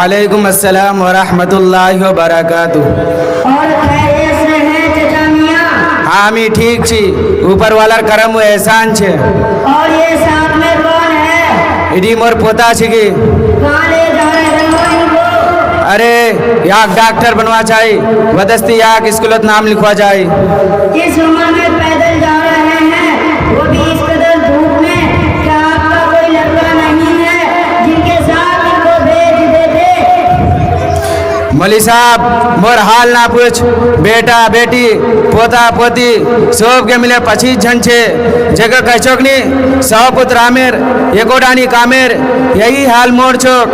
वालेकुम अस्सलाम वरहमतुल्लाहि वबरकातुह। और खैरियत से हैं चचा मियां? हाँ मी ठीक छी, ऊपर वालार करम व एहसान छे। और ये साथ में कौन है? इडी मोर पोता छी की। कहाँ ले जा रहे हो इनको? अरे याक डॉक्टर बनवा चाहिए, वदस्ती याक स्कूलत नाम लिखवा जाए। इस उम्र में पैदल जा रहे हैं, वो भी इस कदर धूप में। क्या आपका कोई लड़का नहीं है जिनके साथ इनको भेज देते? मौली साहब मोर हाल ना पूछ, बेटा बेटी पोता पोती सब के मिले 25 जन छे। जगह कह चोकनी 100 पुत्र आमेर एकोडानी कामेर, यही हाल मोर चोक।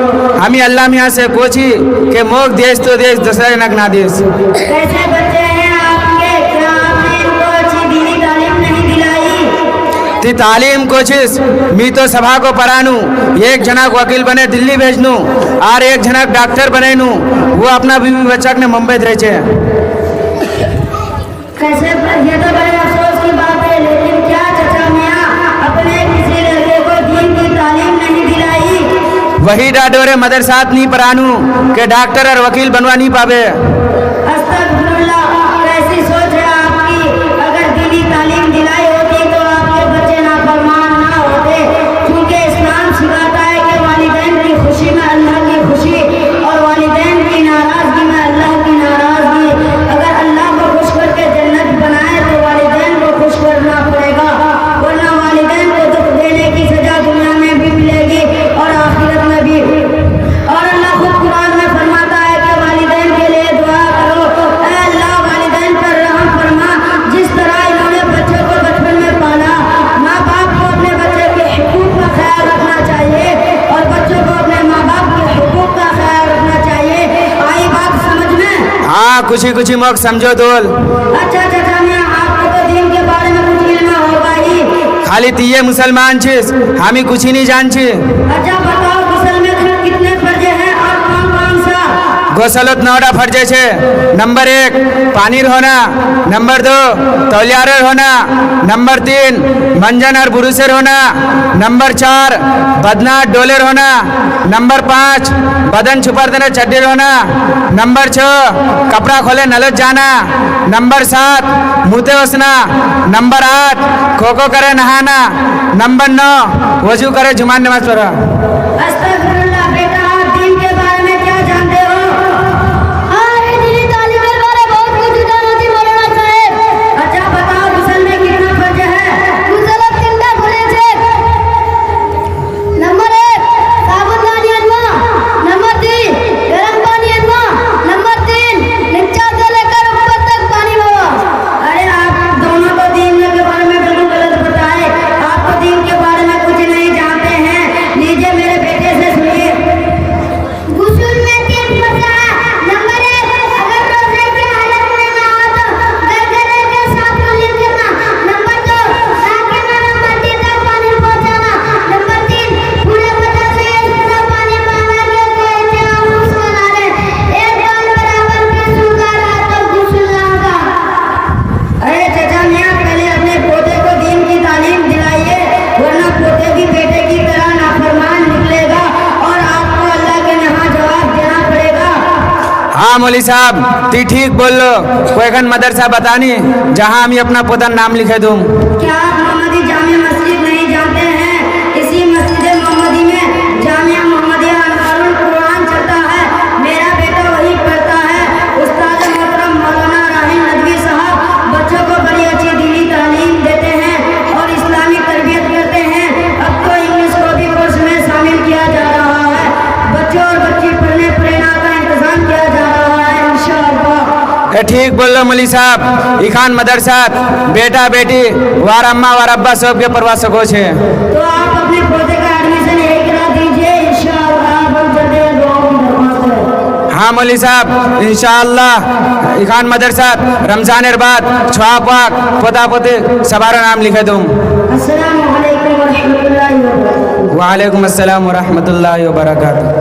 हमी अल्लाह मियाँ से पूछी कि मोक देश तो देश दूसरे नक ना देश। कैसे बच्चे हैं आपके? क्या आपने इनको अच्छी दीनी तालीम नहीं दिलाई? ती तालीम कोशिश मी तो सभा को पढ़ानू, एक जनक वकील बने दिल्ली भेजनू और एक जनक डॉक्टर बनेनू। वो अपना बीवी बच्चा ने मुंबई रहे छे। कैसे? ये तो बड़े अफसोस की बात है, लेकिन क्या चचा मियां अपने किसी लड़के को दीन की तालीम नहीं दिलाई? वही डाडोरे मदरसात नहीं पढ़ानू के डॉक्टर और वकील बनवा नहीं पावे। अस्तगफिरुल्लाह, कैसी सोच है आपकी? अगर दीनी तालीम दिलाई होती तो आपके बच्चे नाफरमान ना होते, क्योंकि इस्लाम सिखाता है कि वालिदैन की खुशी में अल्लाह की खुशी और वालिदैन की नाराजगी में अल्लाह की नाराजगी। अगर अल्लाह को खुश करके जन्नत बनाए तो वालिदैन को खुश करना पड़ेगा, वरना वालिदैन को दुख देने की सजा दुनिया में भी मिलेगी और आखिरत में भी। और अल्लाह खुद कुरान में फरमाता है कि वालिदैन के लिए दुआ करो, ऐ अल्लाह वालिदैन पर रहम फरमा, जिस तरह इन्होंने बच्चों को बचपन में पाला। माँ बाप को अपने बच्चे के हुकूक का ख्याल रखना चाहिए और बच्चों को अपने माँ बाप के हुकूक का ख्याल रखना चाहिए। आई बात समझ में? हाँ कुछ ही मोक समझो दोल। अच्छा चचा मियां, आपको तो दीन के बारे में कुछ इल्म होगा ही। खाली तीये मुसलमान छीस, हामी कुछ ही नहीं जान छी। अच्छा बताओ, गुस्ल में कितने फर्जे हैं और कौन कौन सा? गोसलत 9टा फर्जे छे। नंबर 1 पानीर होना, नंबर 2 तौलियार होना, नंबर 3 मंजन और बुरुसेर होना, नंबर 4 बदनाट डोलेर होना, नंबर 5 बदन छुपर देने चड्डीर होना, नंबर 6 कपड़ा खोले नलत जाना, नंबर 7 मुँहते बसना, नंबर 8 खो करे नहाना, नंबर 9 वजू करे जुमान नमाज पढ़ा। अस्तगफिरुल्लाह, बेटा आप दीन के बारे में क्या जानते हो? अच्छा बताओ, गुस्ल में कितना फर्ज है? अरे आप दोनों तो दीन के बारे में बिल्कुल गलत बताए, आप तो दीन के बारे में कुछ नहीं जानते हैं। लीजिए मेरे बेटे से सुनिए। गुस्ल में 3 फर्ज है। नंबर 1, अगर रोजे की हालत में ना हो तो गरगरे के साथ कुल्ली करना। नंबर 2, नाक के नली तक पानी पहुंचाना। नंबर 3, पूरे बदन से इतना पानी बहाना कि कोई आंसू बना ले। एक बार बराबर में सूखा रहा तो गुस्ल ना होगा। अरे चचा मियां, पहले अपने पोते को दीन की तालीम दिलाइए, वरना पोते भी बेटे की तरह नाफरमान निकलेगा और आपको अल्लाह के यहाँ जवाब देना पड़ेगा। हाँ मौली साहब ती ठीक बोल लो। कोई खन मदरसा बतानी जहाँ हम अपना पोता नाम लिखे दूँ। क्या आप मोहम्मदी जामिया मस्जिद नहीं जानते हैं? इसी मस्जिद मोहम्मदी में जामिया मोहम्मदिया अंसारुल कुरान चलता है। मेरा बेटा वही पढ़ता है। उस्ताद मोहतरम मौलाना राहिल नदवी साहब बच्चों को बड़ी अच्छी दीनी तालीम देते हैं और इस्लामी तरबियत करते हैं। अब तो इंग्लिश को भी कोर्स में शामिल किया जा रहा है। बच्चों और बच्ची पढ़ने पढ़ना का इंतजाम किया जा रहा है इंशाअल्लाह। ठीक बोल लो मौली साहब। इखान मदरसा बेटा बेटी वार अम्मा वार अब्बा सब के परवा सको छे। तो आप अपने पोते का एडमिशन यही करा दीजिए इंशाअल्लाह। बहुत जल्दी दुआ की दरख्वास्त है। हाँ मौली साहब इंशाअल्लाह इखान मदरसा रमजानेर बाद छुआ पाक पोता पोते सबारा नाम लिखे दूँ। अस्सलामु अलैकुम व रहमतुल्लाहि व बरकातुहू। वालेकुम अस्सलाम व रहमतुल्लाहि व बरकातुहू।